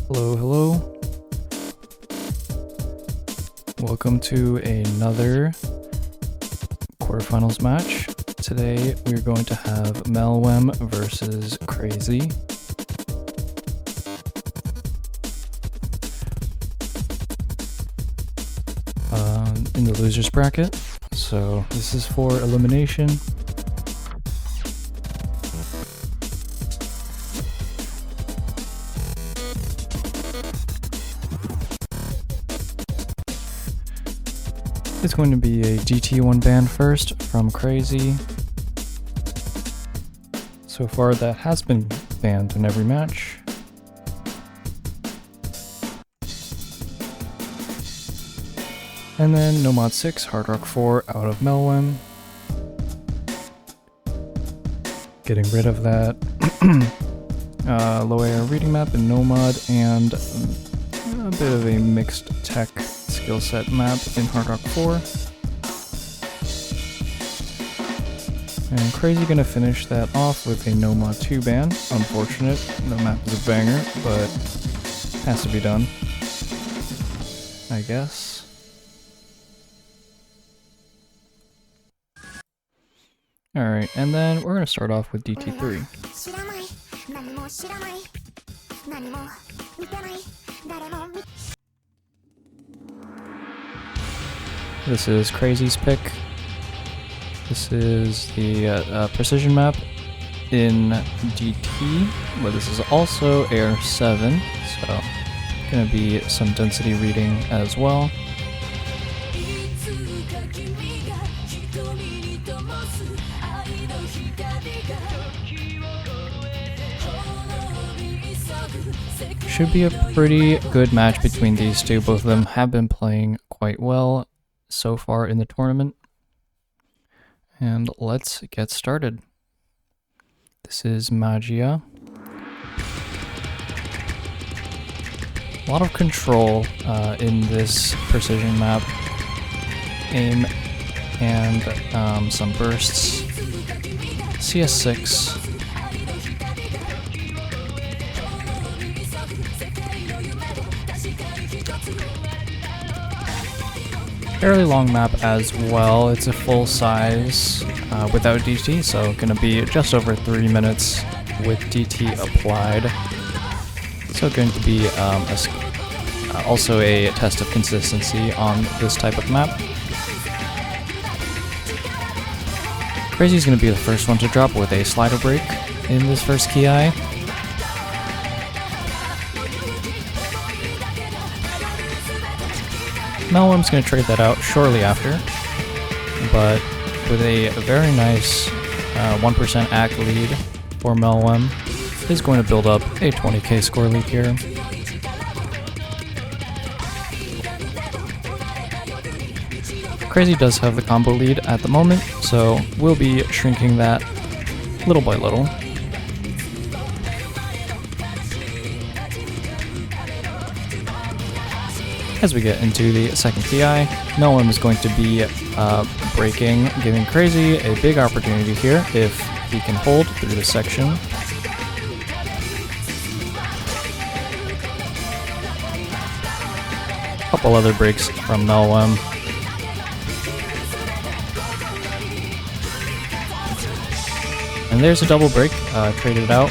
Hello, hello. Welcome to another quarterfinals match. Today we're going to have melwem versus KRZY. In the losers bracket. So this is for elimination. It's going to be a DT1 ban first from KRZY. So far that has been banned in every match. And then Nomad 6, Hard Rock 4 out of melwem. Getting rid of that low AR reading map in Nomad and a bit of a mixed tech skill set map in Hard Rock 4. And KRZY gonna finish that off with a Nomad 2 ban. Unfortunate, the map is a banger, but has to be done, I guess. Alright, and then we're gonna start off with DT3. This is KRZY's pick. This is the precision map in DT, but this is also AR7, so gonna be some density reading as well. Should be a pretty good match between these two. Both of them have been playing quite well so far in the tournament. And let's get started. This is Magia. A lot of control in this precision map. Aim and some bursts. CS6. Fairly long map as well. It's a full size without DT, so gonna be just over 3 minutes with DT applied. So going to be also a test of consistency on this type of map. KRZY's gonna be the first one to drop with a slider break in this first KRZY. melwem's going to trade that out shortly after, but with a very nice 1% AC lead for melwem, is going to build up a 20k score lead here. KRZY does have the combo lead at the moment, so we'll be shrinking that little by little. As we get into the second KRZY, melwem is going to be breaking, giving KRZY a big opportunity here if he can hold through this section. Couple other breaks from melwem. And there's a double break, traded out.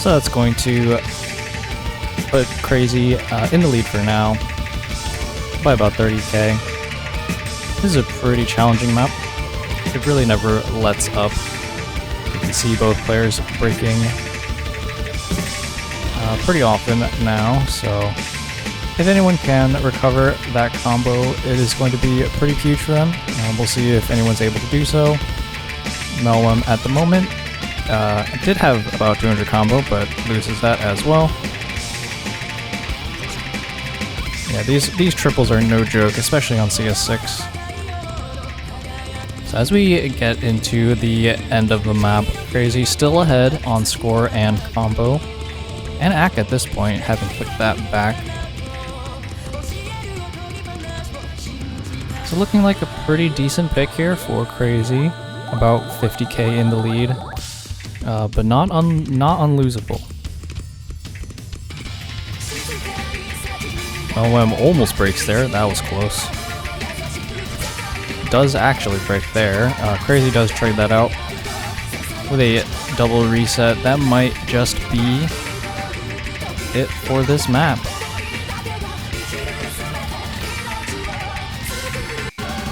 So that's going to put KRZY in the lead for now by about 30k. This is a pretty challenging map. It really never lets up. You can see both players breaking pretty often now, so if anyone can recover that combo, it is going to be pretty huge for them. We'll see if anyone's able to do so. melwem at the moment did have about 200 combo, but loses that as well. Yeah, these triples are no joke, especially on CS6. So as we get into the end of the map, KRZY still ahead on score and combo, and AC at this point, having put that back. So looking like a pretty decent pick here for KRZY, about 50k in the lead, but not unlosable. melwem almost breaks there. That was close. Does actually break there. KRZY does trade that out with a double reset. That might just be it for this map.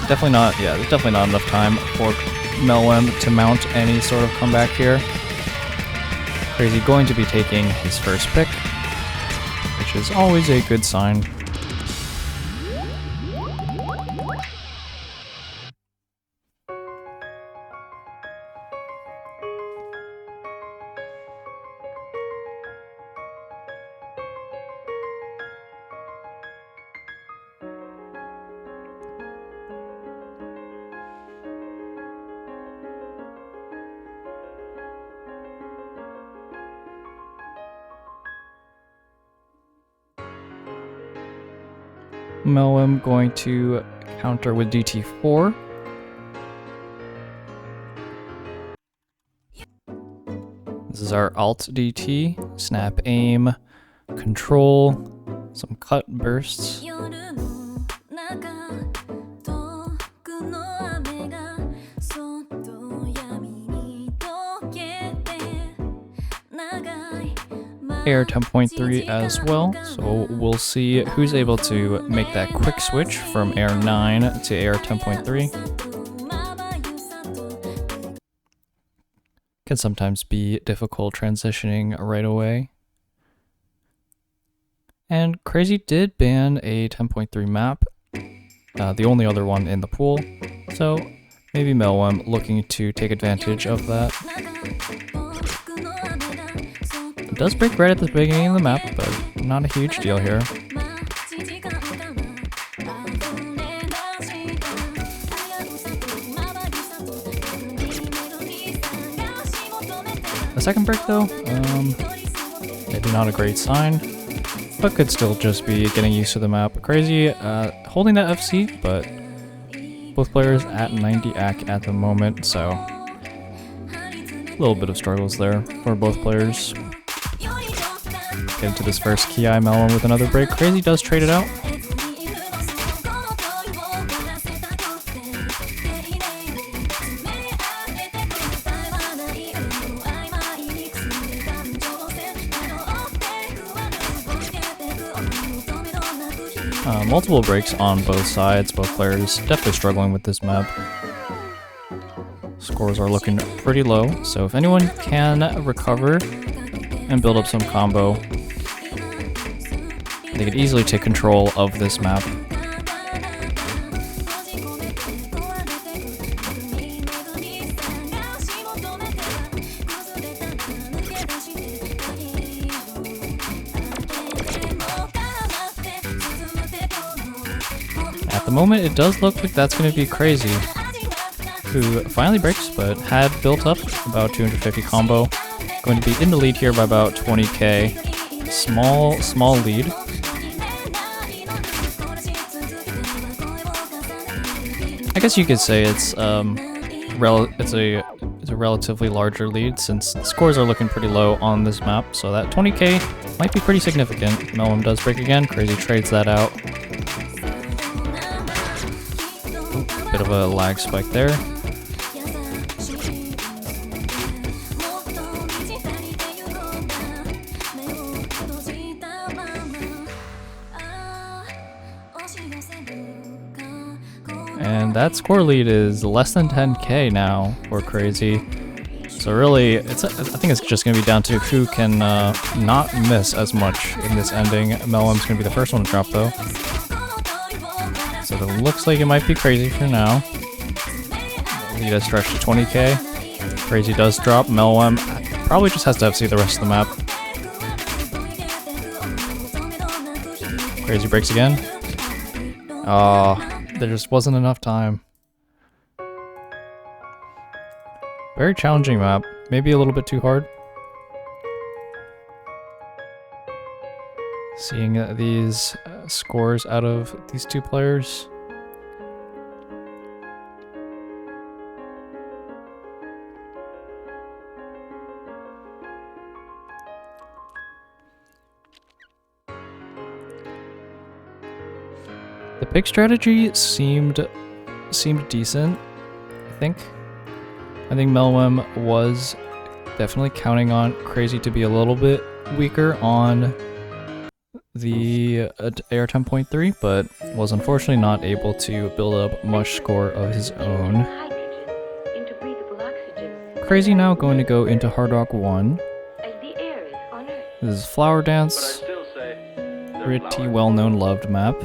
Definitely not, yeah, there's definitely not enough time for melwem to mount any sort of comeback here. KRZY going to be taking his first pick, which is always a good sign. melwem going to counter with DT4. This is our alt DT, snap aim, control, some cut bursts. AR 10.3 as well, so we'll see who's able to make that quick switch from AR 9 to AR 10.3. Can sometimes be difficult transitioning right away. And KRZY did ban a 10.3 map, the only other one in the pool, so maybe melwem looking to take advantage of that. It does break right at the beginning of the map, but not a huge deal here. The second break though, maybe not a great sign, but could still just be getting used to the map. KRZY holding that FC, but both players at 90 AC at the moment, so a little bit of struggles there for both players. Get into this first KRZY melwem with another break. KRZY does trade it out. Multiple breaks on both sides, both players definitely struggling with this map. Scores are looking pretty low, so if anyone can recover and build up some combo, they could easily take control of this map. At the moment, it does look like that's going to be KRZY, who finally breaks, but had built up about 250 combo. Going to be in the lead here by about 20k. Small lead. I guess you could say it's a relatively larger lead since the scores are looking pretty low on this map, so that 20k might be pretty significant. melwem does break again. KRZY trades that out. Bit of a lag spike there. And that score lead is less than 10k now for KRZY. So really, I think it's just going to be down to who can not miss as much in this ending. melwem's going to be the first one to drop though. So it looks like it might be KRZY for now. Lead has stretched to 20k. KRZY does drop. melwem probably just has to FC the rest of the map. KRZY breaks again. There just wasn't enough time. Very challenging map. Maybe a little bit too hard. Seeing these scores out of these two players. The pick strategy seemed decent, I think. I think melwem was definitely counting on KRZY to be a little bit weaker on the AR 10.3, but was unfortunately not able to build up much score of his own. KRZY now going to go into Hard Rock 1. This is Flower Dance, pretty well-known, loved map.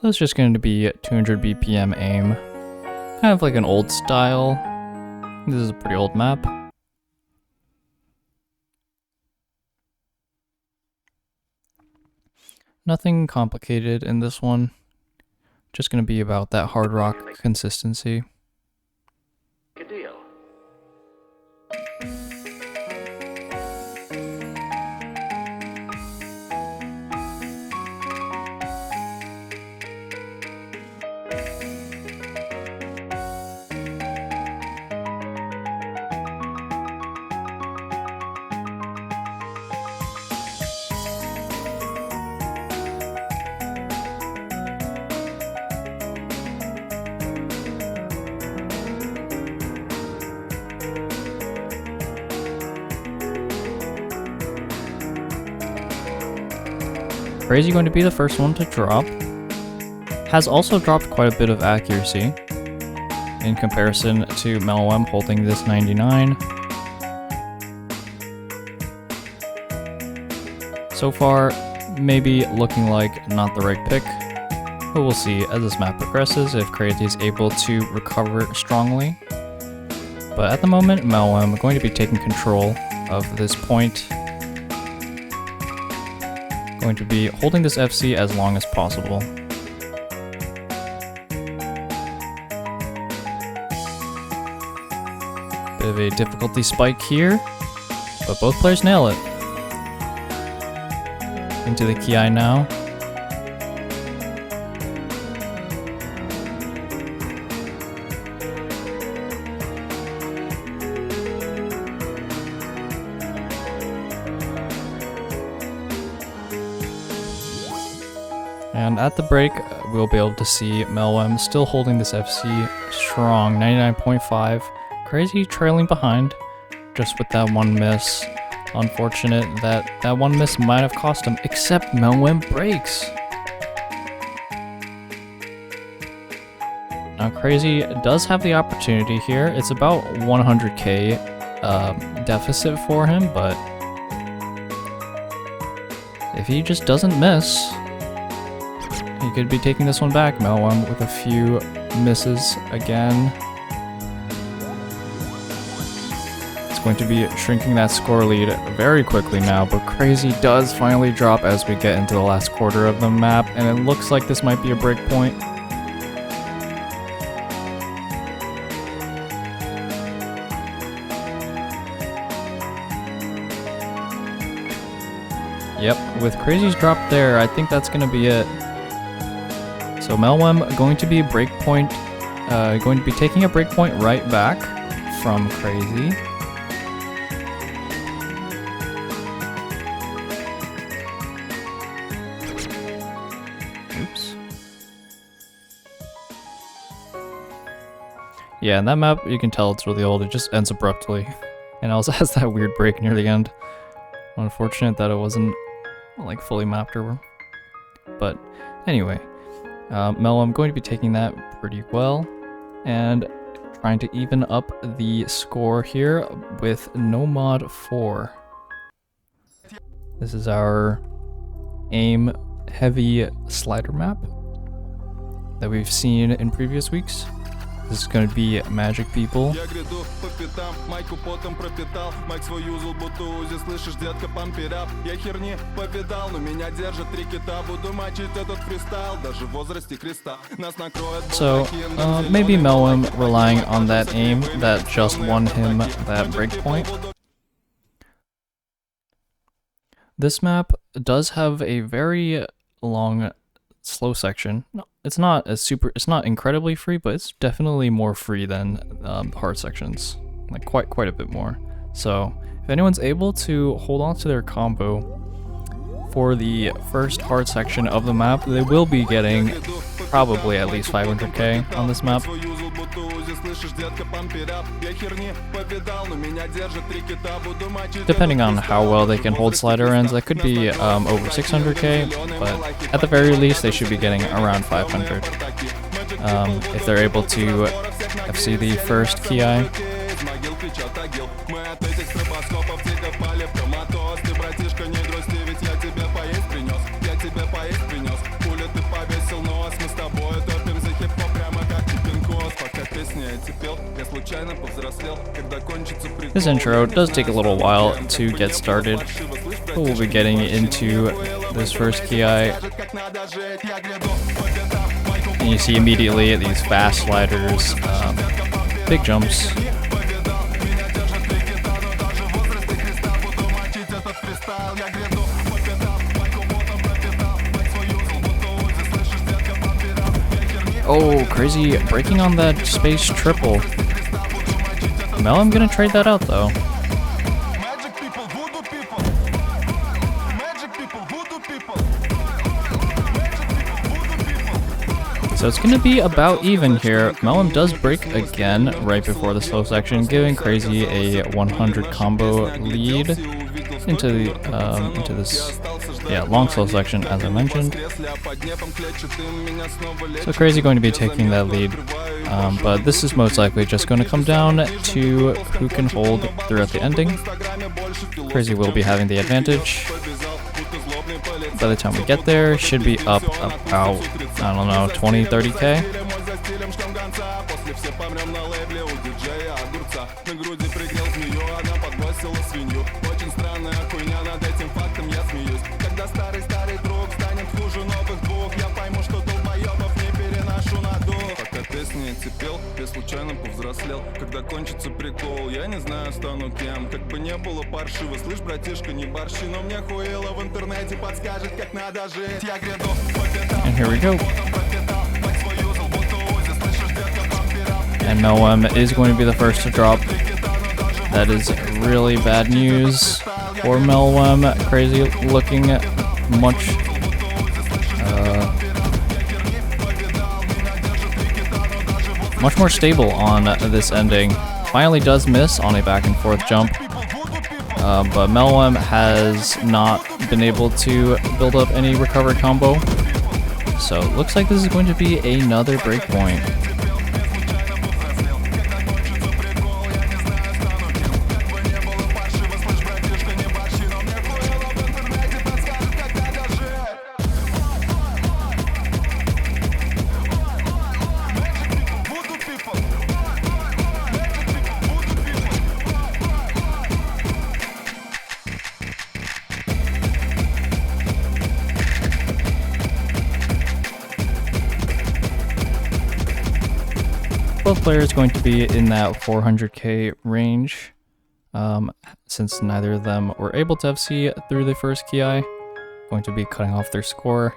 So it's just going to be 200 BPM aim, kind of like an old style. This is a pretty old map. Nothing complicated in this one. Just going to be about that hard rock consistency. KRZY going to be the first one to drop. Has also dropped quite a bit of accuracy in comparison to melwem holding this 99. So far, maybe looking like not the right pick, but we'll see as this map progresses if KRZY is able to recover strongly. But at the moment, melwem going to be taking control of this point. Going to be holding this FC as long as possible. Bit of a difficulty spike here, but both players nail it. Into the KRZY now. And at the break, we'll be able to see melwem still holding this FC strong, 99.5. KRZY trailing behind, just with that one miss. Unfortunate that that one miss might have cost him, except melwem breaks. Now KRZY does have the opportunity here. It's about 100k deficit for him, but if he just doesn't miss, he could be taking this one back. melwem with a few misses again. It's going to be shrinking that score lead very quickly now, but KRZY does finally drop as we get into the last quarter of the map, and it looks like this might be a break point. Yep, with KRZY's drop there, I think that's going to be it. So melwem going to be breakpoint, going to be taking a breakpoint right back from KRZY. Oops. Yeah, and that map, you can tell it's really old. It just ends abruptly, and also has that weird break near the end. Unfortunate that it wasn't like fully mapped over. But anyway. melwem going to be taking that pretty well and trying to even up the score here with no mod 4. This is our aim heavy slider map that we've seen in previous weeks. This is going to be Magic People. So, maybe melwem relying on that aim that just won him that breakpoint. This map does have a very long slow section. No, it's not incredibly free, but it's definitely more free than hard sections, like quite a bit more. So if anyone's able to hold on to their combo for the first hard section of the map, they will be getting probably at least 500k on this map. Depending on how well they can hold slider ends, that could be over 600k, but at the very least they should be getting around 500 if they're able to FC the first KRZY. This intro does take a little while to get started, but we'll be getting into this first KRZY. And you see immediately these fast sliders, big jumps. Oh, KRZY breaking on that space triple. I'm gonna trade that out though. So it's gonna be about even here. melwem does break again right before the slow section, giving KRZY a 100 combo lead into this long slow section, as I mentioned. So KRZY going to be taking that lead, but this is most likely just going to come down to who can hold throughout the ending. KRZY will be having the advantage. By the time we get there, should be up about, I don't know, 20-30k. Я случайно повзрослел, когда кончится прикол. Я не знаю, стану кем, как бы не было паршиво. Слышь, братишка, не борщи, но мне хуело в интернете подскажет, как надо жить. Я гряду по пятам. And here we go. And melwem is going to be the first to drop. That is really bad news for melwem. KRZY looking much much more stable on this ending. Finally does miss on a back and forth jump, but melwem has not been able to build up any recovered combo. So it looks like this is going to be another breakpoint. Both players going to be in that 400k range, since neither of them were able to FC through the first KRZY, going to be cutting off their score.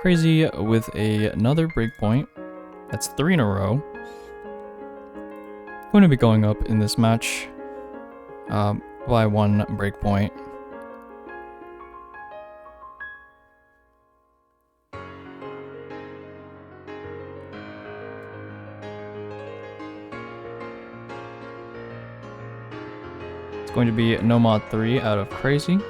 KRZY with another breakpoint, that's 3 in a row, going to be going up in this match by 1 breakpoint. Going to be no mod 3 out of KRZY.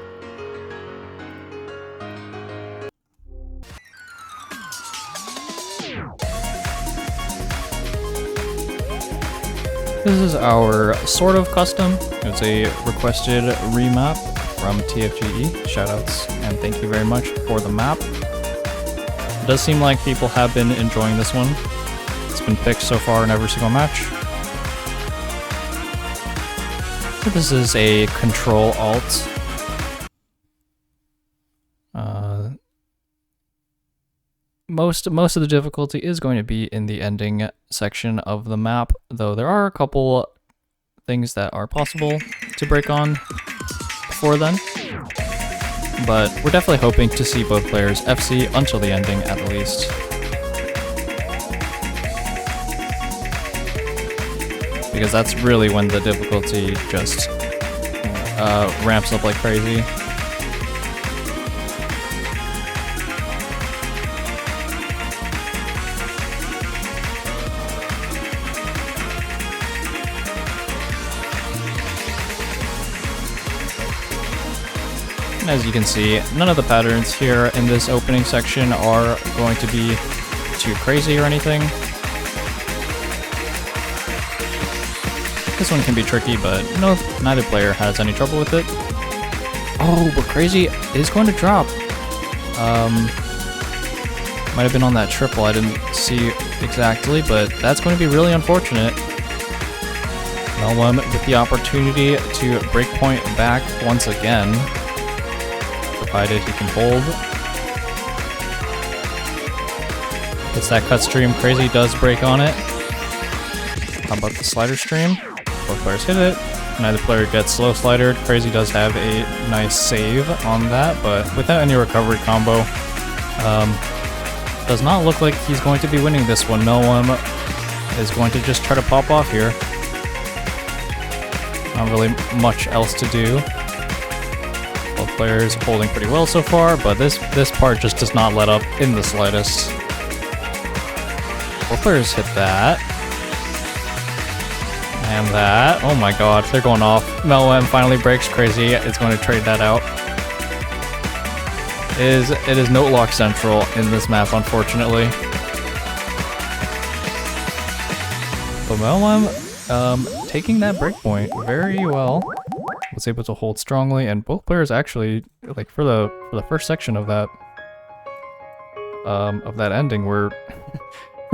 This is our sort of custom. It's a requested remap from TFGE. Shoutouts and thank you very much for the map. It does seem like people have been enjoying this one. It's been picked so far in every single match. This is a Control-Alt. Most of the difficulty is going to be in the ending section of the map, though there are a couple things that are possible to break on before then. But we're definitely hoping to see both players FC until the ending at least. because that's really when the difficulty just ramps up like crazy. And as you can see, none of the patterns here in this opening section are going to be too crazy or anything. This one can be tricky, but neither player has any trouble with it. Oh, but KRZY is going to drop. Might have been on that triple, I didn't see exactly, but that's going to be really unfortunate. melwem with the opportunity to breakpoint back once again, provided he can hold. It's that cut stream. KRZY does break on it. How about the slider stream? Both players hit it. Neither player gets slow slidered. KRZY does have a nice save on that, but without any recovery combo, does not look like he's going to be winning this one. melwem is going to just try to pop off here. Not really much else to do. Both players holding pretty well so far, but this part just does not let up in the slightest. Both players hit that. And that. Oh my god, they're going off. melwem finally breaks. KRZY is going to trade that out. It is note lock central in this map, unfortunately. But melwem taking that breakpoint very well. Was able to hold strongly, and both players actually, like for the first section of that ending, we're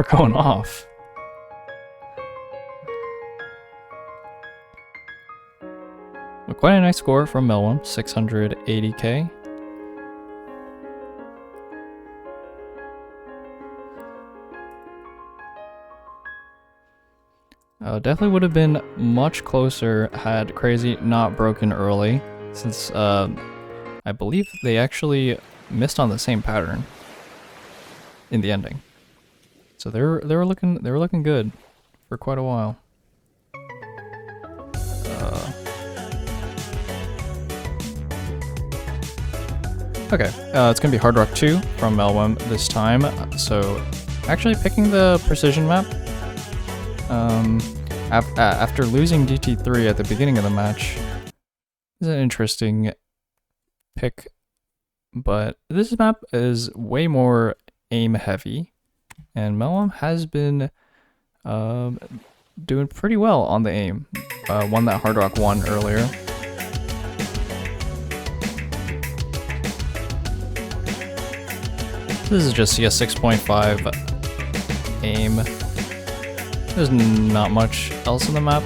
going off. But quite a nice score from melwem, 680k. Definitely would have been much closer had KRZY not broken early, since I believe they actually missed on the same pattern in the ending. So they were looking good for quite a while. Okay, it's gonna be Hard Rock 2 from melwem this time. So actually picking the precision map. After losing DT3 at the beginning of the match, is an interesting pick, but this map is way more aim heavy, and melwem has been doing pretty well on the aim. Won that Hard Rock 1 earlier. This is just CS 6.5 aim. There's not much else in the map.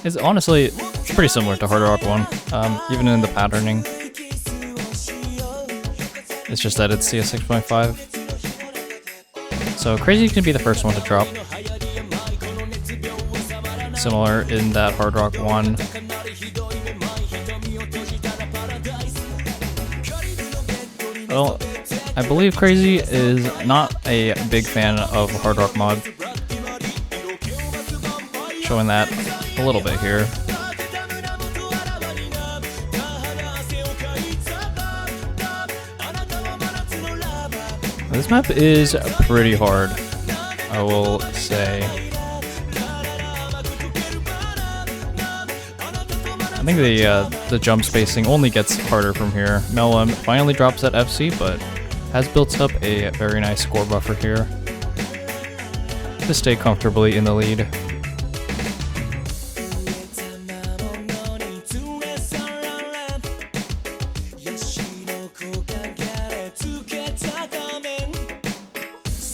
It's honestly pretty similar to Hard Rock 1, even in the patterning. It's just that it's CS 6.5. So KRZY can be the first one to drop. Similar in that Hard Rock 1. Well, I believe KRZY is not a big fan of Hard Rock mod. Showing that a little bit here. This map is pretty hard, I will say. I think the jump spacing only gets harder from here. melwem finally drops that FC, but has built up a very nice score buffer here to stay comfortably in the lead.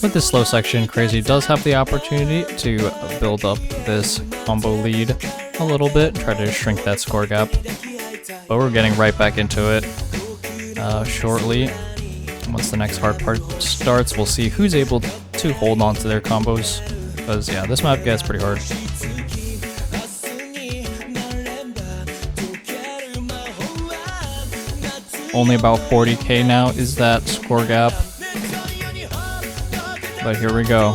With this slow section, KRZY does have the opportunity to build up this combo lead a little bit, try to shrink that score gap. But we're getting right back into it shortly. Once the next hard part starts, we'll see who's able to hold on to their combos. Because yeah, this map gets pretty hard. only about 40k now is that score gap. But here we go.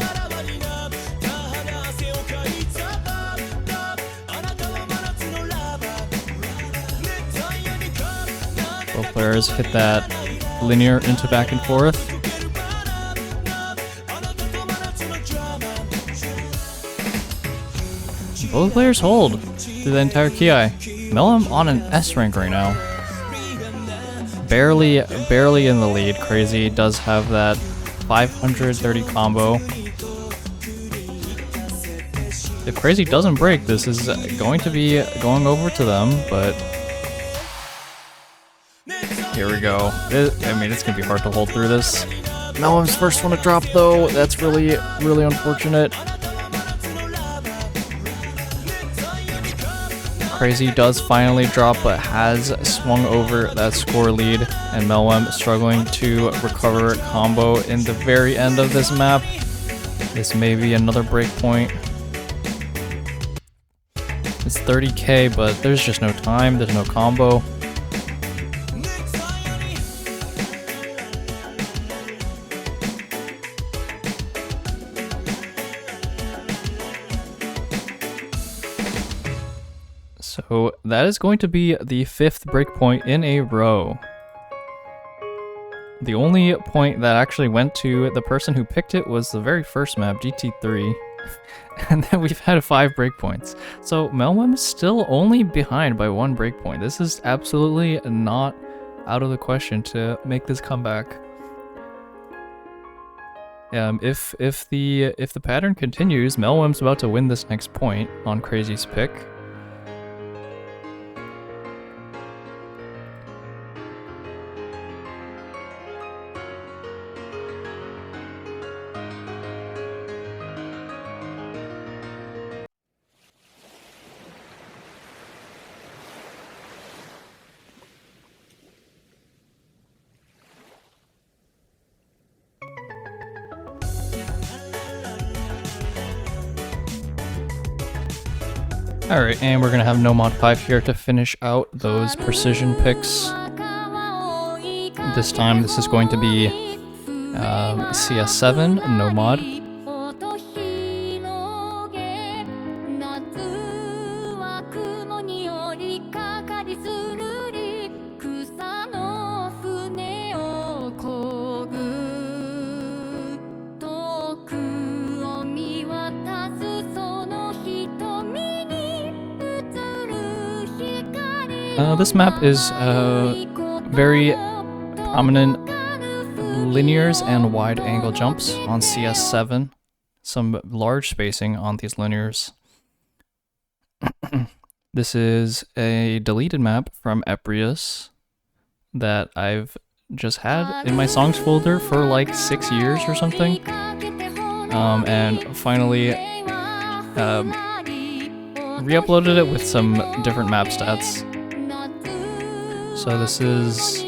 Both players hit that linear into back and forth. Both players hold through the entire KRZY. melwem on an S rank right now. Barely in the lead. KRZY does have that 530 combo. If KRZY doesn't break, this is going to be going over to them, but here we go. I mean, it's going to be hard to hold through this. melwem's first one to drop, though. That's really unfortunate. KRZY does finally drop, but has swung over that score lead, and melwem struggling to recover combo in the very end of this map. This may be another breakpoint. It's 30k, but there's just no time, there's no combo. So that is going to be the 5th breakpoint in a row. The only point that actually went to the person who picked it was the very first map, GT3. And then we've had 5 breakpoints. So melwem is still only behind by 1 breakpoint. This is absolutely not out of the question to make this comeback. If the pattern continues, melwem's about to win this next point on KRZY's pick. Alright, and we're gonna have No Mod 5 here to finish out those precision picks. This time, this is going to be CS7, No Mod. This map is very prominent linears and wide angle jumps on CS7. Some large spacing on these linears. This is a deleted map from Eprius that I've just had in my songs folder for like 6 years or something. And finally re-uploaded it with some different map stats. So this is,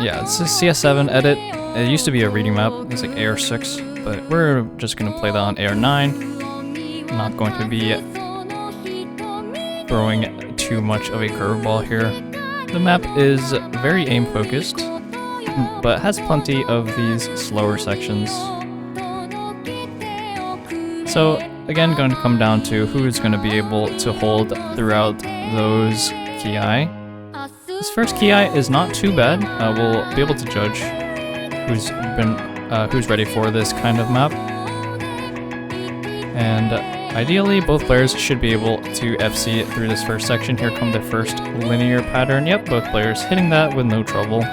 yeah, this is CS7 edit. It used to be a reading map, it's like AR6, but we're just going to play that on AR9. I'm not going to be throwing too much of a curveball here. The map is very aim focused, but has plenty of these slower sections. So again, going to come down to who's going to be able to hold throughout those KRZY. This first KRZY is not too bad. We'll be able to judge who's ready for this kind of map. And ideally, both players should be able to FC through this first section. Here come the first linear pattern. Yep, both players hitting that with no trouble.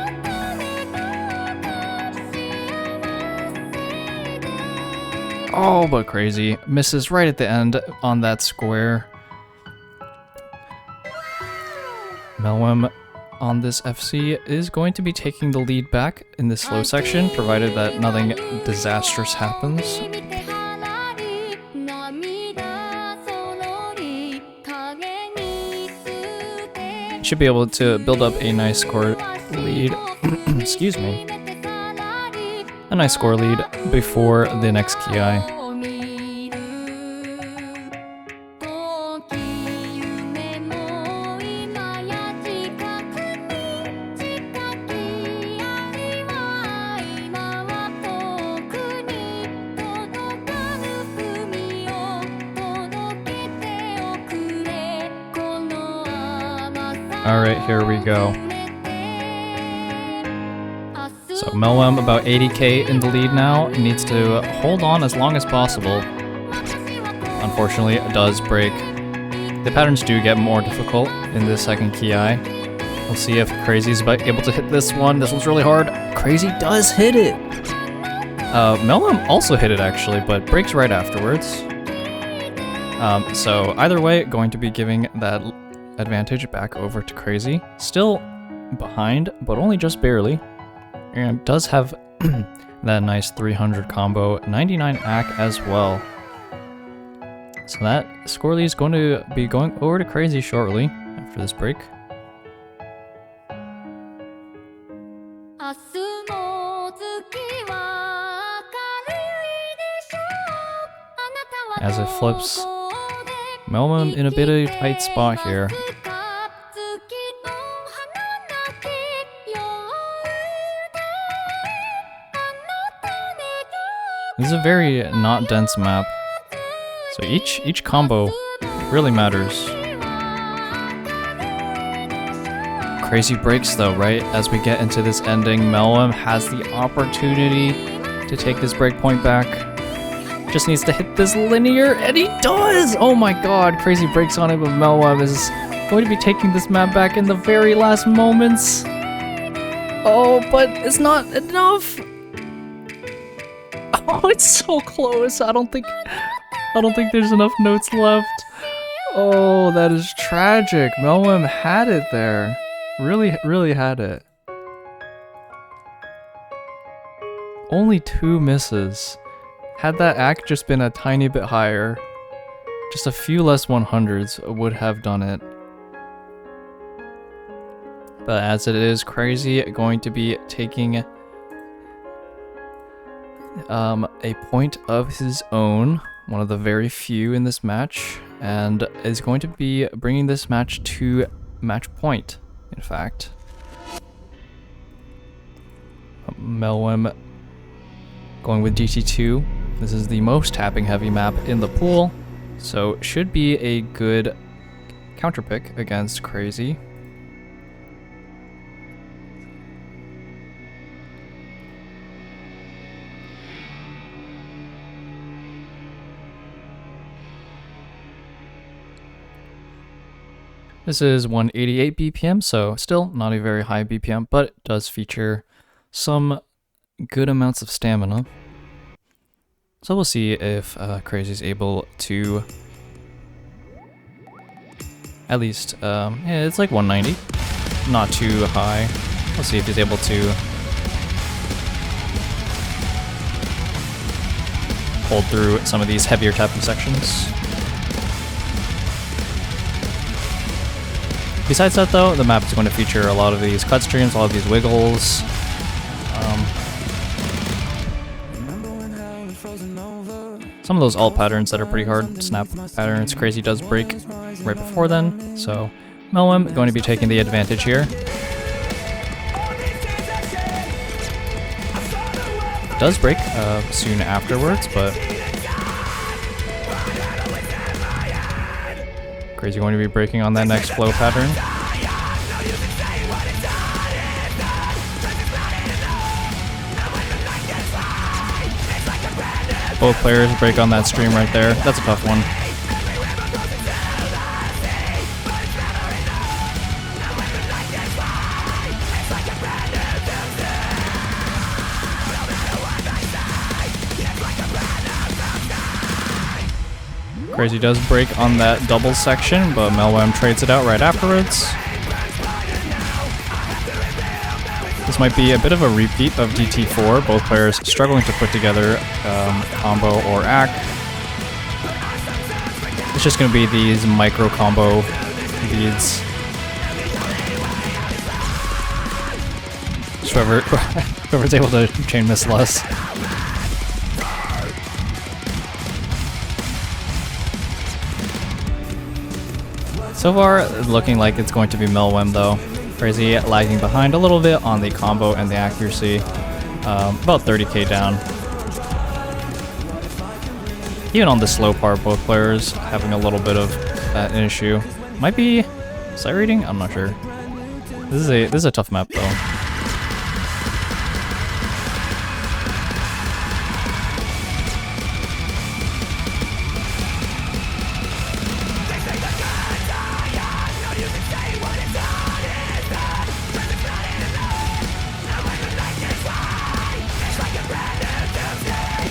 Oh, but KRZY misses right at the end on that square. melwem on this FC is going to be taking the lead back in this slow section, provided that nothing disastrous happens. Should be able to build up a nice score lead. Excuse me. A nice score lead before the next KRZY. Alright, here we go. So melwem about 80k in the lead now, needs to hold on as long as possible. Unfortunately, it does break. The patterns do get more difficult in the second KRZY. We'll see if KRZY's able to hit this one. This one's really hard. KRZY does hit it! melwem also hit it actually, but breaks right afterwards. So either way, going to be giving that advantage back over to KRZY. Still behind, but only just barely. And does have that nice 300 combo, 99 AC as well. So that score lead is going to be going over to KRZY shortly after this break. As it flips, melwem in a bit of a tight spot here. This is a very not dense map, so each combo really matters. KRZY breaks though, right? As we get into this ending, melwem has the opportunity to take this breakpoint back. Just needs to hit this linear, and he does! Oh my god, KRZY breaks on it, but melwem is going to be taking this map back in the very last moments. Oh, but it's not enough! Oh, it's so close. I don't think there's enough notes left. Oh, that is tragic. melwem had it there. Really had it. Only 2 misses. Had that act just been a tiny bit higher, just a few less 100s would have done it. But as it is, KRZY going to be taking a point of his own, one of the very few in this match, and is going to be bringing this match to match point, in fact. melwem going with GT2. This is the most tapping heavy map in the pool, so should be a good counter pick against KRZY. This is 188 BPM, so still not a very high BPM, but it does feature some good amounts of stamina. So we'll see if KRZY is able to at least, yeah, it's like 190, not too high. We'll see if he's able to hold through some of these heavier tapping sections. Besides that though, the map is going to feature a lot of these cut streams, a lot of these wiggles. Some of those alt patterns that are pretty hard, snap patterns. KRZY does break right before then, so melwem going to be taking the advantage here. Does break soon afterwards, but KRZY going to be breaking on that next flow pattern. Both players break on that stream right there. That's a tough one. KRZY does break on that double section, but melwem trades it out right afterwards. This might be a bit of a repeat of DT4, both players struggling to put together combo or act. It's just going to be these micro combo leads. Just whoever's able to chain miss less. So far, looking like it's going to be melwem though. KRZY lagging behind a little bit on the combo and the accuracy. About 30k down. Even on the slow part, both players having a little bit of an issue. Might be Sight reading? I'm not sure. This is a tough map though.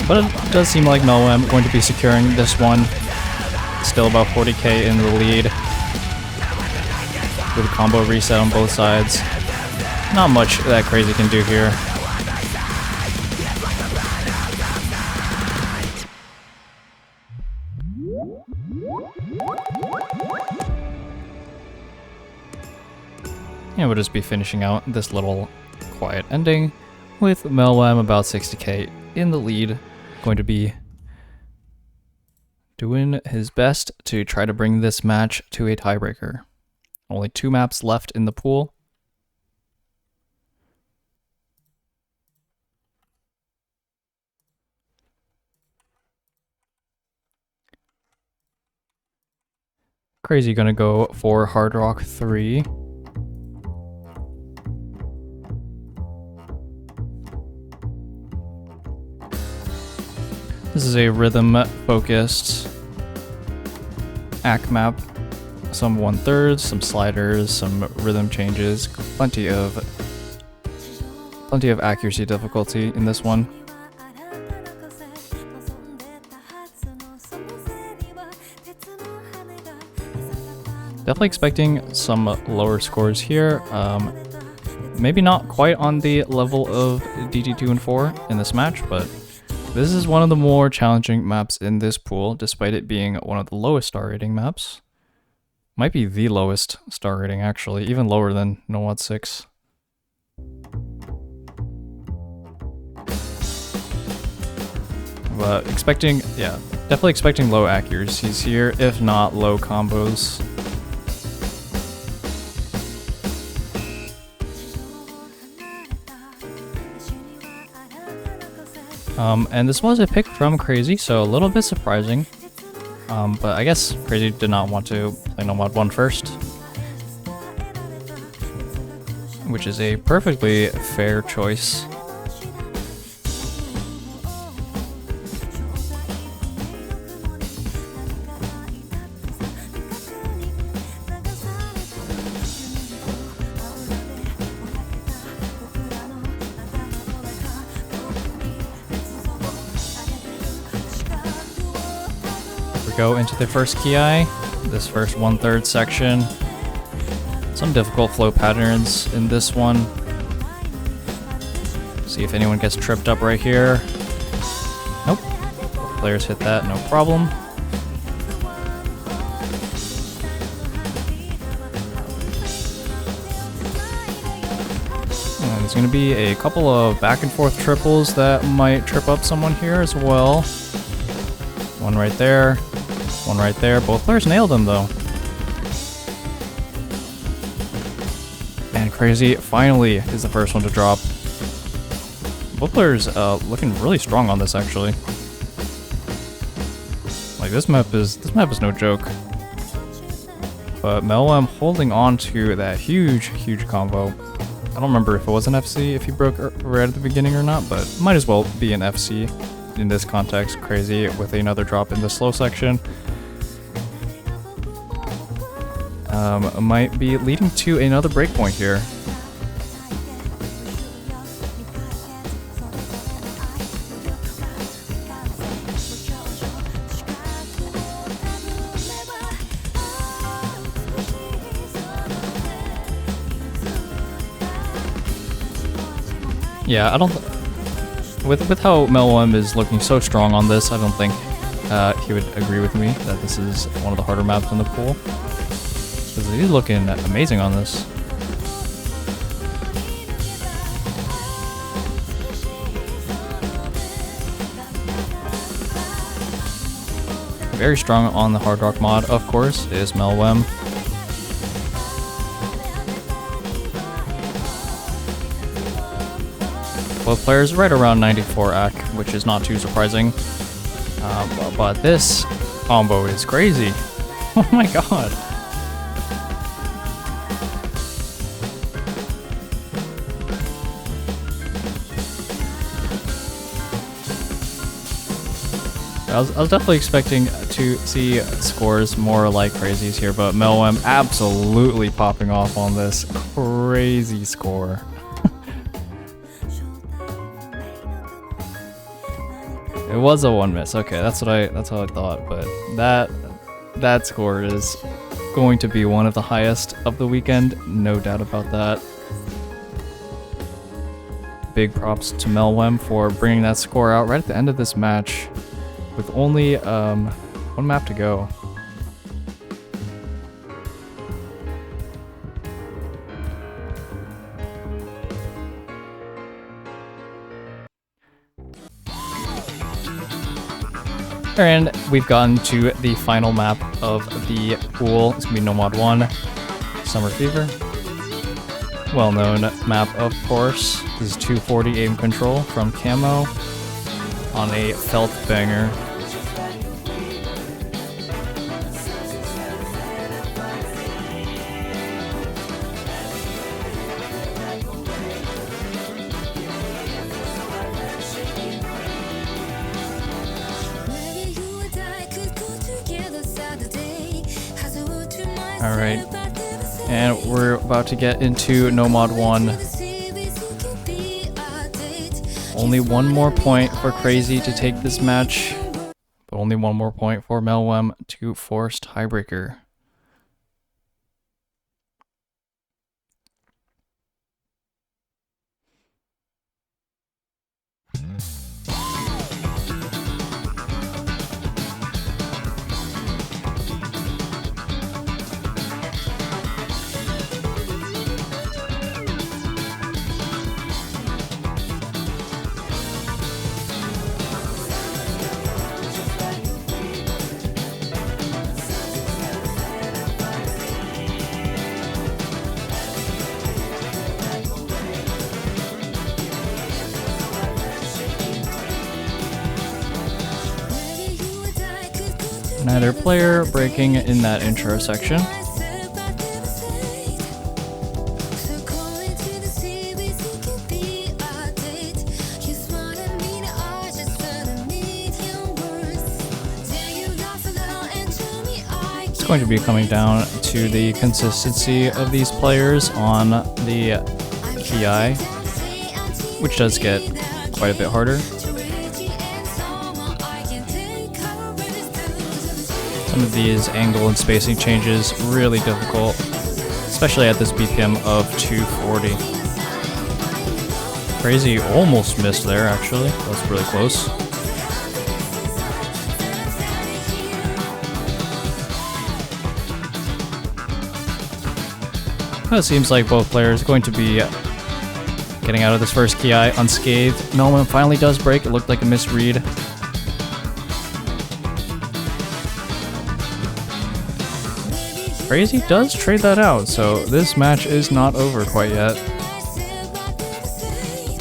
But it does seem like melwem going to be securing this one. Still about 40k in the lead. With a combo reset on both sides. Not much that KRZY can do here. And we'll just be finishing out this little quiet ending with melwem about 60k in the lead. Going to be doing his best to try to bring this match to a tiebreaker. Only 2 maps left in the pool. KRZY gonna go for Hard Rock 3. This is a rhythm-focused AC map. Some 1/3, some sliders, some rhythm changes, plenty of accuracy difficulty in this one. Definitely expecting some lower scores here. Maybe not quite on the level of DT2 and 4 in this match, but this is one of the more challenging maps in this pool, despite it being one of the lowest star rating maps. Might be the lowest star rating, actually, even lower than NOWAD 6. But definitely expecting low accuracies here, if not low combos. And this was a pick from KRZY, so a little bit surprising. But I guess KRZY did not want to play NOWAD 1 first. Which is a perfectly fair choice. Go into the first KI, this first 1/3 section. Some difficult flow patterns in this one. See if anyone gets tripped up right here. Nope. Both players hit that, no problem. And there's going to be a couple of back and forth triples that might trip up someone here as well. One right there. One right there. Both players nailed them though. And KRZY finally is the first one to drop. Both players looking really strong on this actually. Like this map is no joke. But melwem holding on to that huge combo. I don't remember if it was an FC if he broke right at the beginning or not, but might as well be an FC in this context. KRZY with another drop in the slow section. Might be leading to another breakpoint here. Yeah, I don't. With how melwem is looking so strong on this, I don't think he would agree with me that this is one of the harder maps in the pool. Because he's looking amazing on this. Very strong on the Hard Rock mod, of course, is melwem. Both players right around 94 AC, which is not too surprising. But this combo is crazy. Oh my god. I was definitely expecting to see scores more like KRZY's here, but melwem absolutely popping off on this crazy score. It was a 1 miss. Okay, that's how I thought, but that score is going to be one of the highest of the weekend, no doubt about that. Big props to melwem for bringing that score out right at the end of this match with only 1 map to go. And we've gotten to the final map of the pool. It's gonna be Nomad 1, Summer Fever. Well-known map, of course. This is 240 aim control from Camo on a felt banger. Alright, and we're about to get into Nomad 1. Only 1 more point for KRZY to take this match, but only 1 more point for melwem to force tiebreaker. Neither player breaking in that intro section. It's going to be coming down to the consistency of these players on the KRZY, which does get quite a bit harder. Some of these angle and spacing changes really difficult, especially at this BPM of 240. KRZY almost missed there, actually. That was really close. It seems like both players are going to be getting out of this first KRZY unscathed. melwem finally does break. It looked like a misread. KRZY does trade that out, so this match is not over quite yet.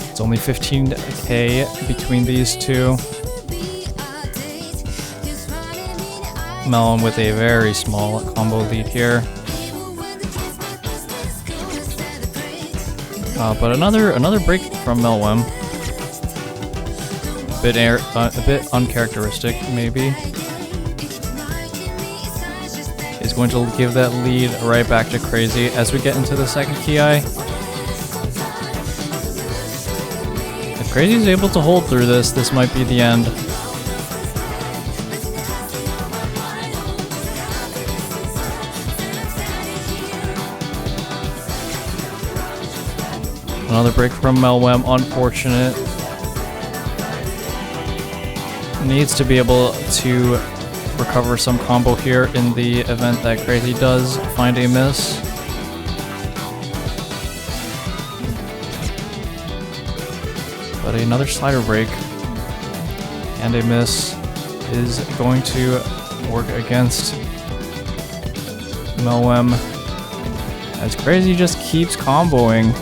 It's only 15k between these two. melwem with a very small combo lead here. But another break from melwem. A bit uncharacteristic, maybe. Is going to give that lead right back to KRZY as we get into the second KRZY. If KRZY is able to hold through this, this might be the end. Another break from melwem, unfortunate. Needs to be able to recover some combo here in the event that KRZY does find a miss. But another slider break and a miss is going to work against melwem as KRZY just keeps comboing.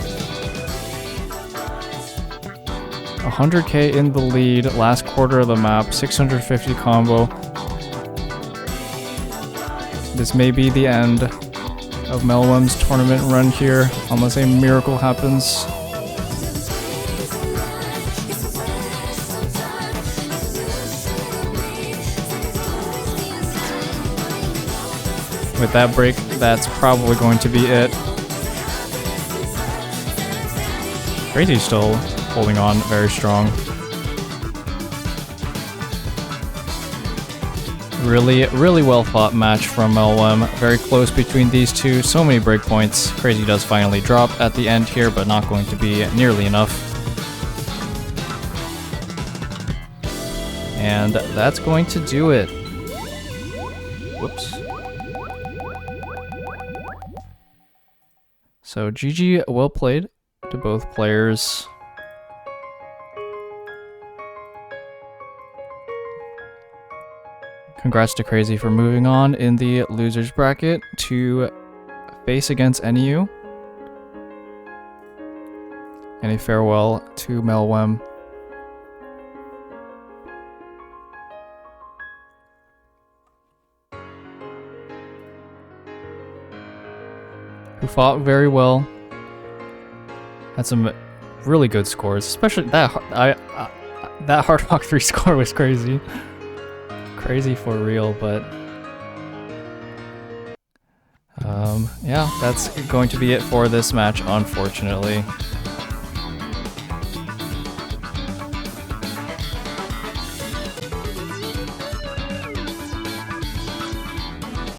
100k in the lead, last quarter of the map, 650 combo. This may be the end of melwem's tournament run here, unless a miracle happens. With that break, that's probably going to be it. KRZY still holding on very strong. Really well fought match from melwem. Very close between these two. So many breakpoints. KRZY does finally drop at the end here, but not going to be nearly enough. And that's going to do it. Whoops. So GG, well played to both players. Congrats to KRZY for moving on in the losers bracket to face against NU. And a farewell to melwem. Who fought very well. Had some really good scores, especially that that Hard Rock 3 score was crazy. Crazy for real, but yeah, that's going to be it for this match, unfortunately.